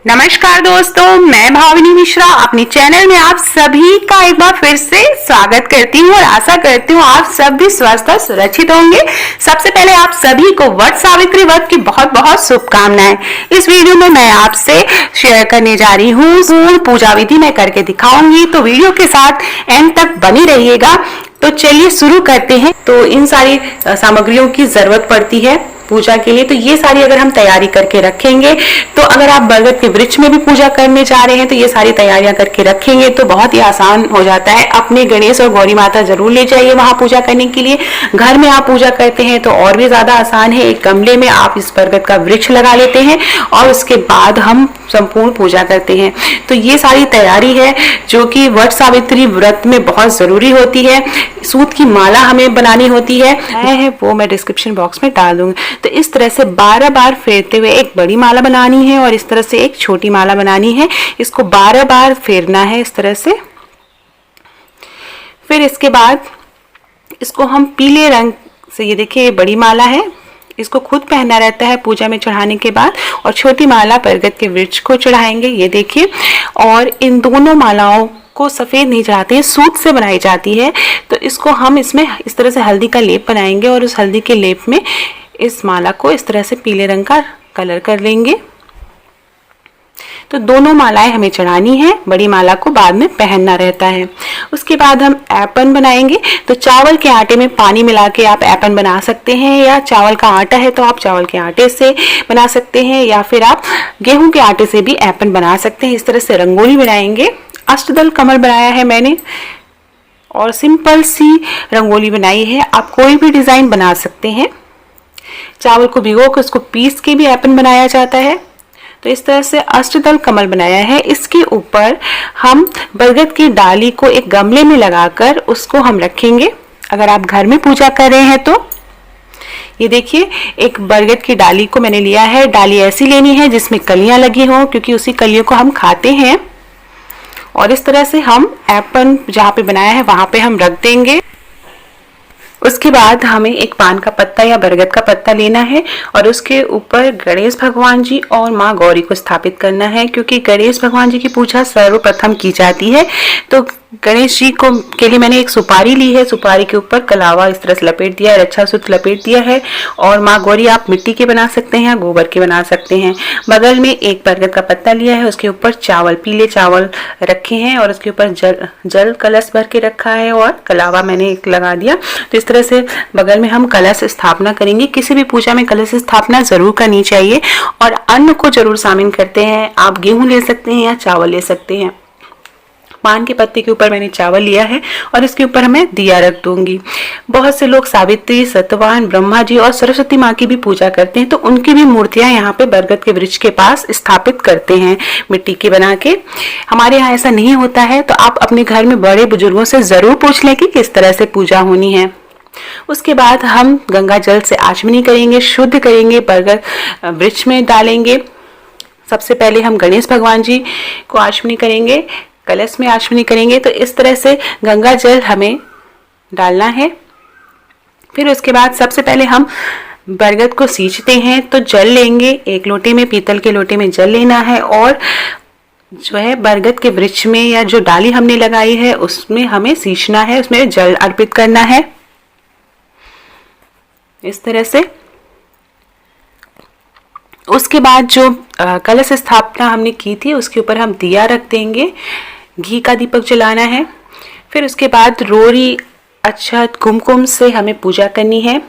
नमस्कार दोस्तों, मैं भाविनी मिश्रा अपने चैनल में आप सभी का एक बार फिर से स्वागत करती हूँ और आशा करती हूँ आप सब भी स्वस्थ और सुरक्षित होंगे। सबसे पहले आप सभी को वट सावित्री व्रत की बहुत बहुत शुभकामनाएं। इस वीडियो में मैं आपसे शेयर करने जा रही हूँ पूजा विधि मैं करके दिखाऊंगी, तो वीडियो के साथ एंड तक बनी रहिएगा। तो चलिए शुरू करते हैं। तो इन सारी सामग्रियों की जरूरत पड़ती है पूजा के लिए, तो ये सारी अगर हम तैयारी करके रखेंगे तो अगर आप बरगद के वृक्ष में भी पूजा करने जा रहे हैं तो ये सारी तैयारियां करके रखेंगे तो बहुत ही आसान हो जाता है। अपने गणेश और गौरी माता जरूर ले जाइए वहां पूजा करने के लिए। घर में आप पूजा करते हैं तो और भी ज्यादा आसान है। एक गमले में आप इस बरगद का वृक्ष लगा लेते हैं और उसके बाद हम संपूर्ण पूजा करते हैं। तो ये सारी तैयारी है जो कि वट सावित्री व्रत में बहुत जरूरी होती है। सूत की माला हमें बनानी होती है वो मैं डिस्क्रिप्शन बॉक्स में डाल दूंगी। तो इस तरह से 12 बार फेरते हुए एक बड़ी माला बनानी है और इस तरह से एक छोटी माला बनानी है। इसको 12 बार फेरना है इस तरह से। फिर इसके बाद इसको हम पीले रंग से, ये देखिए ये बड़ी माला है, इसको खुद पहनना रहता है पूजा में चढ़ाने के बाद, और छोटी माला बरगद के वृक्ष को चढ़ाएंगे, ये देखिए। और इन दोनों मालाओं को सफेद नहीं चढ़ाते हैं, सूत से बनाई जाती है। तो इसको हम इसमें इस तरह से हल्दी का लेप बनाएंगे और उस हल्दी के लेप में इस माला को इस तरह से पीले रंग का कलर कर लेंगे। तो दोनों मालाएं हमें चढ़ानी है, बड़ी माला को बाद में पहनना रहता है। उसके बाद हम ऐपन बनाएंगे। तो चावल के आटे में पानी मिला के आप ऐपन बना सकते हैं, या चावल का आटा है तो आप चावल के आटे से बना सकते हैं, या फिर आप गेहूं के आटे से भी ऐपन बना सकते हैं। इस तरह से रंगोली बनाएंगे। अष्टदल कमल बनाया है मैंने और सिंपल सी रंगोली बनाई है। आप कोई भी डिजाइन बना सकते हैं। चावल को भिगो कर उसको पीस के भी ऐपन बनाया जाता है। तो इस तरह से अष्टदल कमल बनाया है। इसके ऊपर हम बरगद की डाली को एक गमले में लगाकर उसको हम रखेंगे। अगर आप घर में पूजा कर रहे हैं तो ये देखिए एक बरगद की डाली को मैंने लिया है। डाली ऐसी लेनी है जिसमें कलियां लगी हों, क्योंकि उसी कलियों को हम खाते हैं। और इस तरह से हम ऐपन जहाँ पे बनाया है वहां पे हम रख देंगे। उसके बाद हमें एक पान का पत्ता या बरगद का पत्ता लेना है और उसके ऊपर गणेश भगवान जी और माँ गौरी को स्थापित करना है, क्योंकि गणेश भगवान जी की पूजा सर्वप्रथम की जाती है। तो गणेश जी को के लिए मैंने एक सुपारी ली है। सुपारी के ऊपर कलावा इस तरह से लपेट दिया है, अच्छा सूत लपेट दिया है। और माँ गौरी आप मिट्टी के बना सकते हैं, गोबर के बना सकते हैं। बगल में एक बरगद का पत्ता लिया है, उसके ऊपर चावल, पीले चावल रखे हैं और उसके ऊपर जल कलश भर के रखा है और कलावा मैंने एक लगा दिया। तो इस तरह से बगल में हम कलश स्थापना करेंगे। किसी भी पूजा में कलश स्थापना जरूर करनी चाहिए। और अन्न को जरूर शामिल करते हैं। आप गेहूं ले सकते हैं या चावल ले सकते हैं। पान के पत्ते के ऊपर मैंने चावल लिया है और इसके ऊपर मैं दिया रख दूंगी। बहुत से लोग सावित्री, सत्यवान, ब्रह्मा जी और सरस्वती माँ की भी पूजा करते हैं, तो उनकी भी मूर्तियां यहाँ पे बरगद के वृक्ष के पास स्थापित करते हैं मिट्टी की बना के। हमारे यहाँ ऐसा नहीं होता है, तो आप अपने घर में बड़े बुजुर्गों से जरूर पूछ लें कि किस तरह से पूजा होनी है। उसके बाद हम गंगा जल से आचमनी करेंगे, शुद्ध करेंगे, बरगद वृक्ष में डालेंगे। सबसे पहले हम गणेश भगवान जी को आचमनी करेंगे, कलश में आचमनी करेंगे। तो इस तरह से गंगा जल हमें डालना है। फिर उसके बाद सबसे पहले हम बरगद को सींचते हैं। तो जल लेंगे, एक लोटे में, पीतल के लोटे में जल लेना है और जो है बरगद के वृक्ष में या जो डाली हमने लगाई है उसमें हमें सींचना है, उसमें जल अर्पित करना है इस तरह से। उसके बाद जो कलश स्थापना हमने की थी उसके ऊपर हम दिया रख देंगे, घी का दीपक जलाना है। फिर उसके बाद रोरी, अक्षत, कुमकुम से हमें पूजा करनी है।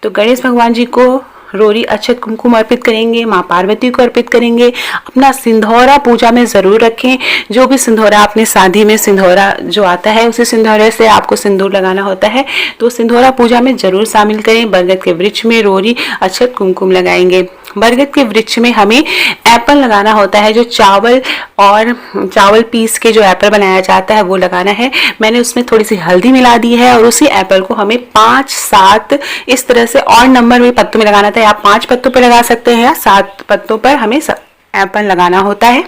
तो गणेश भगवान जी को रोरी, अक्षत, कुमकुम अर्पित करेंगे, माँ पार्वती को अर्पित करेंगे। अपना सिंधौरा पूजा में जरूर रखें। जो भी सिंधौरा, अपने शादी में सिंधौरा जो आता है उसी सिंधौरे से आपको सिंदूर लगाना होता है, तो सिंधौरा पूजा में जरूर शामिल करें। बरगद के वृक्ष में रोरी, अक्षत, कुमकुम लगाएंगे। बरगद के वृक्ष में हमें एप्पल लगाना होता है, जो चावल पीस के जो एप्पल बनाया जाता है वो लगाना है। मैंने उसमें थोड़ी सी हल्दी मिला दी है और उसी एप्पल को हमें 5-7 इस तरह से और नंबर में पत्तों में लगाना था। आप 5 पत्तों पर लगा सकते हैं या 7 पत्तों पर हमें एप्पल लगाना होता है।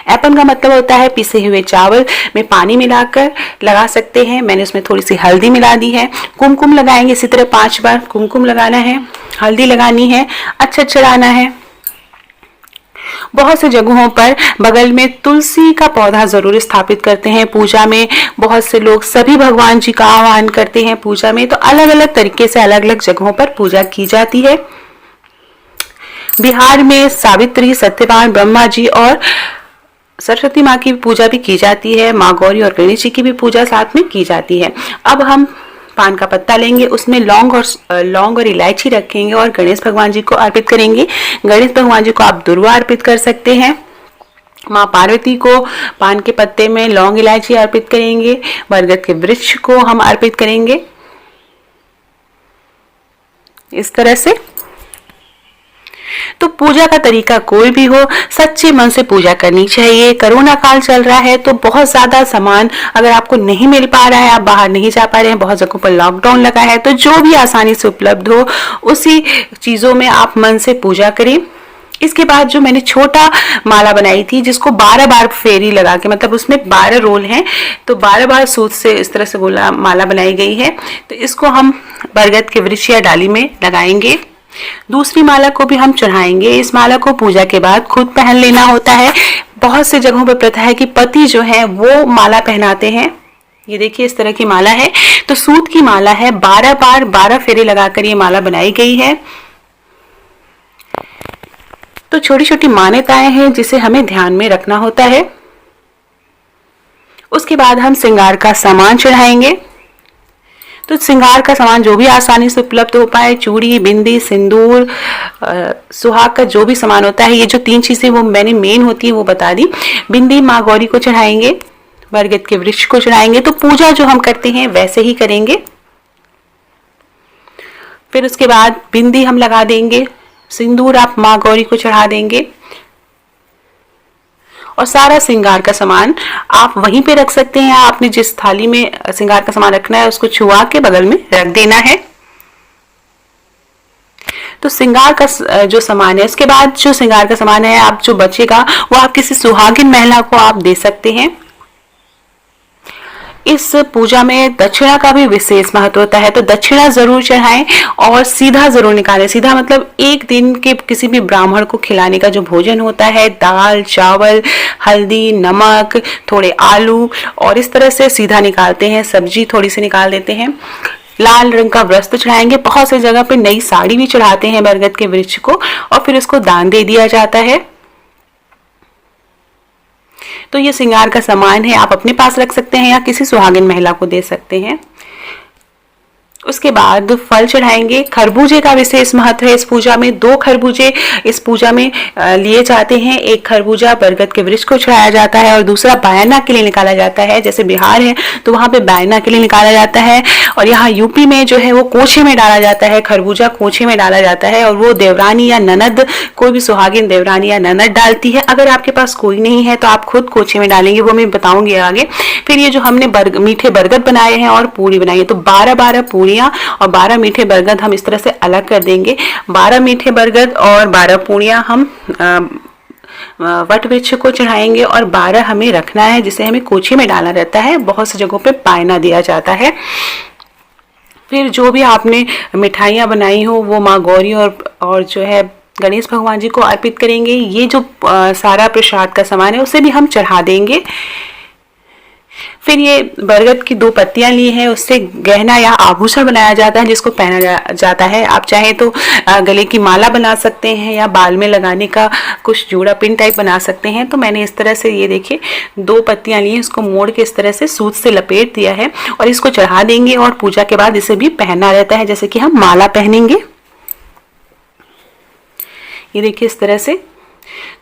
एप्पल का मतलब होता है पिसे हुए चावल में पानी मिलाकर लगा सकते हैं। मैंने उसमें थोड़ी सी हल्दी मिला दी है। कुमकुम लगाएंगे, इसी तरह 5 बार कुमकुम लगाना है, हल्दी लगानी है, अच्छा चढ़ाना है। बहुत से जगहों पर बगल में तुलसी का पौधा जरूर स्थापित करते हैं। पूजा में बहुत से लोग सभी भगवान जी का आह्वान करते हैं पूजा में, तो अलग अलग तरीके से अलग अलग जगहों पर पूजा की जाती है। बिहार में सावित्री, सत्यवान, ब्रह्मा जी और सरस्वती माँ की पूजा भी की जाती है। माँ गौरी और गणेश जी की भी पूजा साथ में की जाती है। अब हम पान का पत्ता लेंगे, उसमें लौंग और इलायची रखेंगे और गणेश भगवान जी को अर्पित करेंगे। गणेश भगवान जी को आप दुर्वा अर्पित कर सकते हैं। माँ पार्वती को पान के पत्ते में लौंग इलायची अर्पित करेंगे। बरगद के वृक्ष को हम अर्पित करेंगे इस तरह से। तो पूजा का तरीका कोई भी हो, सच्चे मन से पूजा करनी चाहिए। कोरोना काल चल रहा है तो बहुत ज्यादा सामान अगर आपको नहीं मिल पा रहा है, आप बाहर नहीं जा पा रहे हैं, बहुत जगहों पर लॉकडाउन लगा है, तो जो भी आसानी से उपलब्ध हो उसी चीजों में आप मन से पूजा करें। इसके बाद जो मैंने छोटा माला बनाई थी जिसको 12 बार फेरी लगा के, मतलब उसमें 12 रोल हैं, तो 12 बार सूत से इस तरह से गोला माला बनाई गई है, तो इसको हम बरगद के वृक्ष या डाली में लगाएंगे। दूसरी माला को भी हम चढ़ाएंगे। इस माला को पूजा के बाद खुद पहन लेना होता है। बहुत से जगहों पर प्रथा है कि पति जो है वो माला पहनाते हैं। ये देखिए इस तरह की माला है, तो सूत की माला है, 12 बार 12 फेरे लगाकर ये माला बनाई गई है। तो छोटी छोटी मान्यताएं हैं जिसे हमें ध्यान में रखना होता है। उसके बाद हम श्रृंगार का सामान चढ़ाएंगे। तो श्रृंगार का सामान जो भी आसानी से उपलब्ध हो पाए, चूड़ी, बिंदी, सिंदूर, सुहाग का जो भी सामान होता है, ये जो 3 चीजें वो मैंने मेन होती है वो बता दी। बिंदी माँ गौरी को चढ़ाएंगे, बरगद के वृक्ष को चढ़ाएंगे। तो पूजा जो हम करते हैं वैसे ही करेंगे। फिर उसके बाद बिंदी हम लगा देंगे, सिंदूर आप माँ गौरी को चढ़ा देंगे और सारा श्रृंगार का सामान आप वहीं पे रख सकते हैं। आपने जिस थाली में श्रृंगार का सामान रखना है उसको छुआ के बगल में रख देना है। तो श्रृंगार का जो सामान है, उसके बाद जो श्रृंगार का सामान है आप जो बचेगा वो आप किसी सुहागिन महिला को आप दे सकते हैं। इस पूजा में दक्षिणा का भी विशेष महत्व होता है, तो दक्षिणा जरूर चढ़ाएं और सीधा जरूर निकालें। सीधा मतलब एक दिन के किसी भी ब्राह्मण को खिलाने का जो भोजन होता है, दाल, चावल, हल्दी, नमक, थोड़े आलू और इस तरह से सीधा निकालते हैं। सब्जी थोड़ी सी निकाल देते हैं। लाल रंग का वस्त्र चढ़ाएंगे। बहुत सी जगह पे नई साड़ी भी चढ़ाते हैं बरगद के वृक्ष को और फिर उसको दान दे दिया जाता है। तो ये श्रृंगार का सामान है, आप अपने पास रख सकते हैं या किसी सुहागिन महिला को दे सकते हैं। उसके बाद फल चढ़ाएंगे। खरबूजे का विशेष महत्व है इस पूजा में। 2 खरबूजे इस पूजा में लिए जाते हैं। एक खरबूजा बरगद के वृक्ष को चढ़ाया जाता है और दूसरा बायना के लिए निकाला जाता है। जैसे बिहार है तो वहां पे बायना के लिए निकाला जाता है और यहाँ यूपी में जो है वो कोछे में डाला जाता है। खरबूजा कोछे में डाला जाता है और वो देवरानी या ननद, कोई भी सुहागिन देवरानी या ननद डालती है। अगर आपके पास कोई नहीं है तो आप खुद कोछे में डालेंगे, वो मैं बताऊंगी आगे। फिर ये जो हमने मीठे बरगद बनाए हैं और पूरी बनाई है, तो 12 पूरी और 12 मीठे बरगद हम इस तरह से अलग कर देंगे। 12 मीठे बरगद और 12 पूड़ियां हम वट वृक्ष को चढ़ाएंगे और 12 हमें रखना है जिसे हमें कोछे में डालना रहता है। बहुत सी जगहों पे पायना दिया जाता है। फिर जो भी आपने मिठाइयाँ बनाई हो वो माँ गौरी और जो है गणेश भगवान जी को अर्पित करेंगे। ये जो सारा प्रसाद का सामान है उसे भी हम चढ़ा देंगे। फिर ये बरगद की 2 पत्तियां ली हैं, उससे गहना या आभूषण बनाया जाता है जिसको पहना जाता है। आप चाहे तो गले की माला बना सकते हैं या बाल में लगाने का कुछ जूड़ा पिन टाइप बना सकते हैं। तो मैंने इस तरह से ये देखिए 2 पत्तियां ली हैं, इसको मोड़ के इस तरह से सूत से लपेट दिया है और इसको चढ़ा देंगे और पूजा के बाद इसे भी पहनना रहता है जैसे कि हम माला पहनेंगे। ये देखिए इस तरह से।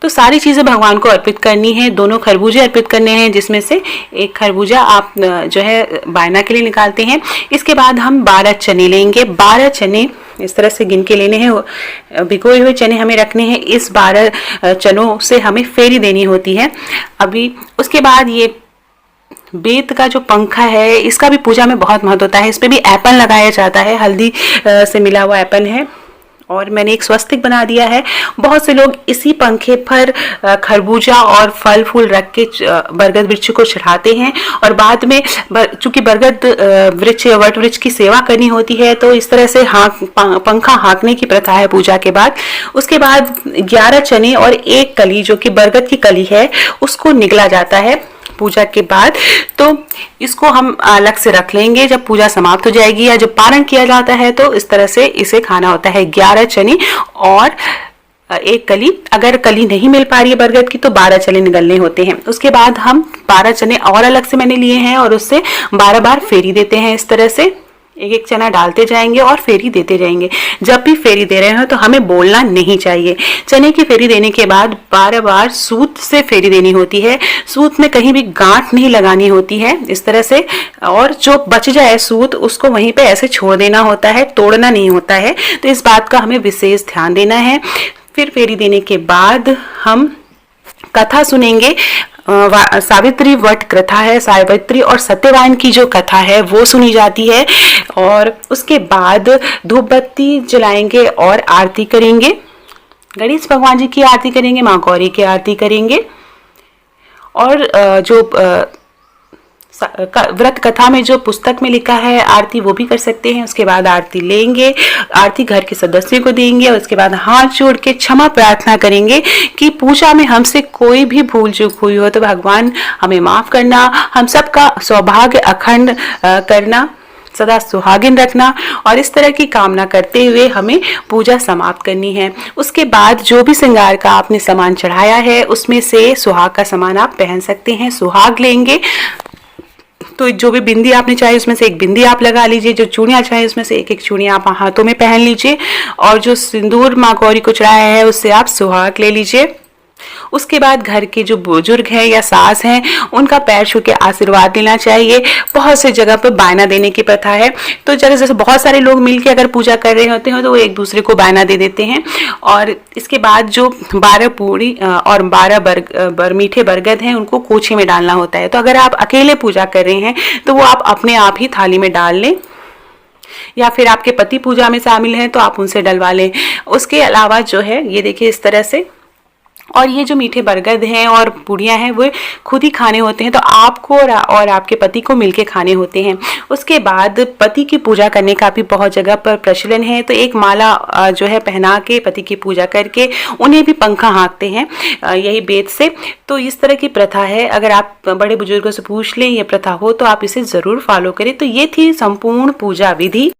तो सारी चीजें भगवान को अर्पित करनी है। 2 खरबूजे अर्पित करने हैं जिसमें से एक खरबूजा आप जो है बायना के लिए निकालते हैं। इसके बाद हम 12 चने लेंगे। 12 चने इस तरह से गिन के लेने हैं। भिगोए हुए चने हमें रखने हैं। इस 12 चनों से हमें फेरी देनी होती है। अभी उसके बाद ये बेत का जो पंखा है इसका भी पूजा में बहुत महत्व होता है। इस पे भी एप्पल लगाया जाता है, हल्दी से मिला हुआ एप्पल है और मैंने एक स्वस्तिक बना दिया है। बहुत से लोग इसी पंखे पर खरबूजा और फल फूल रख के बरगद वृक्ष को चढ़ाते हैं और बाद में चूंकि बरगद वृक्ष वट वृक्ष की सेवा करनी होती है तो इस तरह से पंखा हाँकने की प्रथा है पूजा के बाद। उसके बाद 11 चने और एक कली जो कि बरगद की कली है उसको निगला जाता है पूजा के बाद। तो इसको हम अलग से रख लेंगे जब पूजा समाप्त हो जाएगी या जब पारण किया जाता है तो इस तरह से इसे खाना होता है। 11 चने और एक कली, अगर कली नहीं मिल पा रही है बरगद की तो 12 चने निगलने होते हैं। उसके बाद हम 12 चने और अलग से मैंने लिए हैं और उससे 12 बार फेरी देते हैं। इस तरह से एक एक चना डालते जाएंगे और फेरी देते जाएंगे। जब भी फेरी दे रहे हो तो हमें बोलना नहीं चाहिए। चने की फेरी देने के बाद 12 बार सूत से फेरी देनी होती है। सूत में कहीं भी गांठ नहीं लगानी होती है इस तरह से, और जो बच जाए सूत उसको वहीं पे ऐसे छोड़ देना होता है, तोड़ना नहीं होता है। तो इस बात का हमें विशेष ध्यान देना है। फिर फेरी देने के बाद हम कथा सुनेंगे। सावित्री वट कथा है, सावित्री और सत्यवान की जो कथा है वो सुनी जाती है। और उसके बाद धूप बत्ती जलाएंगे और आरती करेंगे। गणेश भगवान जी की आरती करेंगे, माँ गौरी की आरती करेंगे और जो व्रत कथा में जो पुस्तक में लिखा है आरती वो भी कर सकते हैं। उसके बाद आरती लेंगे, आरती घर के सदस्यों को देंगे और उसके बाद हाथ जोड़ के क्षमा प्रार्थना करेंगे कि पूजा में हमसे कोई भी भूल चूक हुई हो तो भगवान हमें माफ करना, हम सबका सौभाग्य अखंड करना, सदा सुहागिन रखना, और इस तरह की कामना करते हुए हमें पूजा समाप्त करनी है। उसके बाद जो भी श्रृंगार का आपने सामान चढ़ाया है उसमें से सुहाग का सामान आप पहन सकते हैं। सुहाग लेंगे तो जो भी बिंदी आपने चाहे उसमें से एक बिंदी आप लगा लीजिए, जो चूड़ियाँ चाहे उसमें से एक एक चूड़ियाँ आप हाथों में पहन लीजिए और जो सिंदूर माँ गौरी को चढ़ाया है उससे आप सुहाग ले लीजिए। उसके बाद घर के जो बुजुर्ग हैं या सास हैं उनका पैर छू के आशीर्वाद लेना चाहिए। बहुत से जगह पर बायना देने की प्रथा है, तो जैसे बहुत सारे लोग मिलकर अगर पूजा कर रहे होते हैं तो वो एक दूसरे को बायना दे देते हैं। और इसके बाद जो 12 पूरी और 12 मीठे बरगद हैं उनको कोछे में डालना होता है। तो अगर आप अकेले पूजा कर रहे हैं तो वो आप अपने आप ही थाली में डाल लें, या फिर आपके पति पूजा में शामिल हैं तो आप उनसे डलवा लें। उसके अलावा जो है ये देखिए इस तरह से, और ये जो मीठे बरगद हैं और पूड़ियाँ हैं वो खुद ही खाने होते हैं, तो आपको और आपके पति को मिलके खाने होते हैं। उसके बाद पति की पूजा करने का भी बहुत जगह पर प्रचलन है, तो एक माला जो है पहना के पति की पूजा करके उन्हें भी पंखा हाँकते हैं यही बेद से। तो इस तरह की प्रथा है, अगर आप बड़े बुजुर्गों से पूछ लें ये प्रथा हो तो आप इसे ज़रूर फॉलो करें। तो ये थी संपूर्ण पूजा विधि।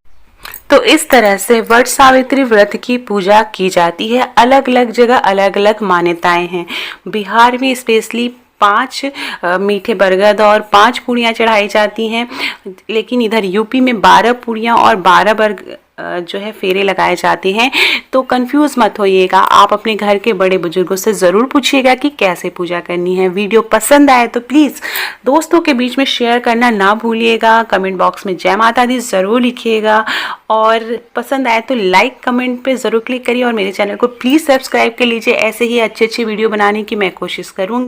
तो इस तरह से वट सावित्री व्रत की पूजा की जाती है। अलग अलग जगह अलग अलग मान्यताएं हैं। बिहार में स्पेशली 5 मीठे बरगद और 5 पूड़ियाँ चढ़ाई जाती हैं, लेकिन इधर यूपी में 12 पूड़ियाँ और 12 जो है फेरे लगाए जाते हैं। तो कंफ्यूज मत होइएगा, आप अपने घर के बड़े बुजुर्गों से ज़रूर पूछिएगा कि कैसे पूजा करनी है। वीडियो पसंद आए तो प्लीज़ दोस्तों के बीच में शेयर करना ना भूलिएगा। कमेंट बॉक्स में जय माता दी ज़रूर लिखिएगा, और पसंद आए तो लाइक कमेंट पे ज़रूर क्लिक करिए और मेरे चैनल को प्लीज़ सब्सक्राइब कर लीजिए। ऐसे ही अच्छी अच्छी वीडियो बनाने की मैं कोशिश करूँगी।